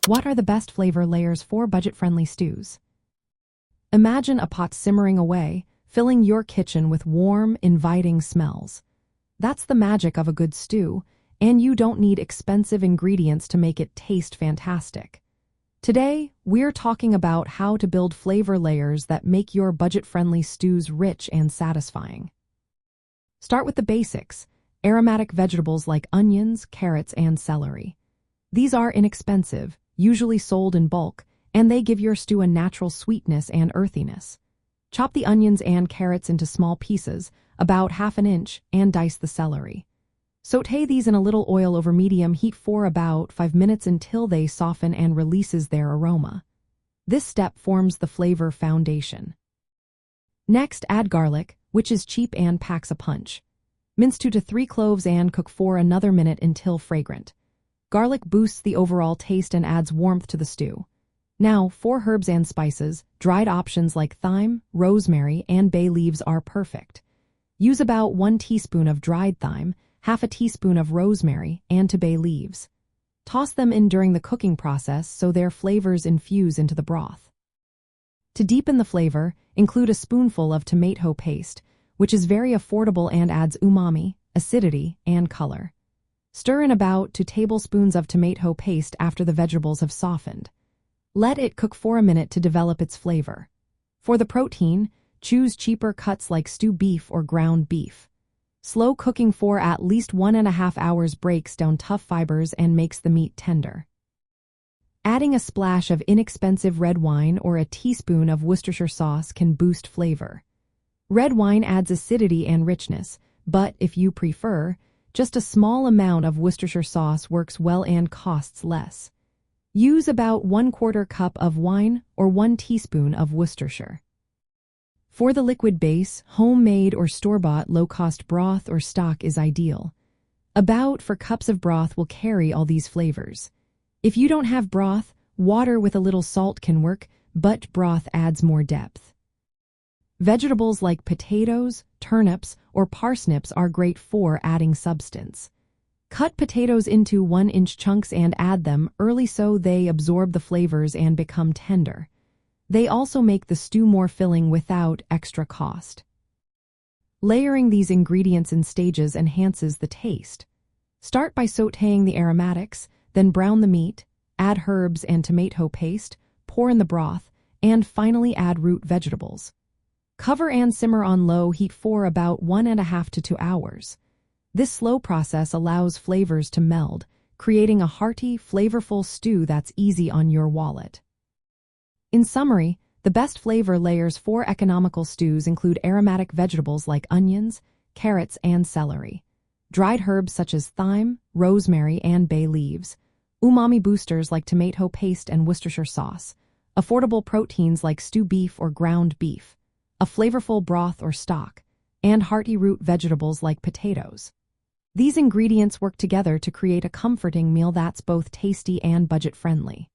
What are the best flavor layers for budget-friendly stews? Imagine a pot simmering away, filling your kitchen with warm, inviting smells. That's the magic of a good stew, and you don't need expensive ingredients to make it taste fantastic. Today, we're talking about how to build flavor layers that make your budget-friendly stews rich and satisfying. Start with the basics: aromatic vegetables like onions, carrots, and celery. These are inexpensive, usually sold in bulk, and they give your stew a natural sweetness and earthiness. Chop the onions and carrots into small pieces, about ½ inch, and dice the celery. Sauté these in a little oil over medium heat for about 5 minutes until they soften and releases their aroma. This step forms the flavor foundation. Next, add garlic, which is cheap and packs a punch. Mince 2 to 3 cloves and cook for another minute until fragrant. Garlic boosts the overall taste and adds warmth to the stew. Now, for herbs and spices, dried options like thyme, rosemary, and bay leaves are perfect. Use about 1 teaspoon of dried thyme, ½ a teaspoon of rosemary, and bay leaves. Toss them in during the cooking process so their flavors infuse into the broth. To deepen the flavor, include a spoonful of tomato paste, which is very affordable and adds umami, acidity, and color. Stir in about 2 tablespoons of tomato paste after the vegetables have softened. Let it cook for a minute to develop its flavor. For the protein, choose cheaper cuts like stew beef or ground beef. Slow cooking for at least 1½ hours breaks down tough fibers and makes the meat tender. Adding a splash of inexpensive red wine or a teaspoon of Worcestershire sauce can boost flavor. Red wine adds acidity and richness, but if you prefer, just a small amount of Worcestershire sauce works well and costs less. Use about 1/4 cup of wine or 1 teaspoon of Worcestershire. For the liquid base, homemade or store-bought low-cost broth or stock is ideal. About 4 cups of broth will carry all these flavors. If you don't have broth, water with a little salt can work, but broth adds more depth. Vegetables like potatoes, turnips, or parsnips are great for adding substance. Cut potatoes into 1-inch chunks and add them early so they absorb the flavors and become tender. They also make the stew more filling without extra cost. Layering these ingredients in stages enhances the taste. Start by sautéing the aromatics, then brown the meat, add herbs and tomato paste, pour in the broth, and finally add root vegetables. Cover and simmer on low heat for about 1½ to 2 hours. This slow process allows flavors to meld, creating a hearty, flavorful stew that's easy on your wallet. In summary, the best flavor layers for economical stews include aromatic vegetables like onions, carrots, and celery, dried herbs such as thyme, rosemary, and bay leaves, umami boosters like tomato paste and Worcestershire sauce, affordable proteins like stew beef or ground beef, a flavorful broth or stock, and hearty root vegetables like potatoes. These ingredients work together to create a comforting meal that's both tasty and budget-friendly.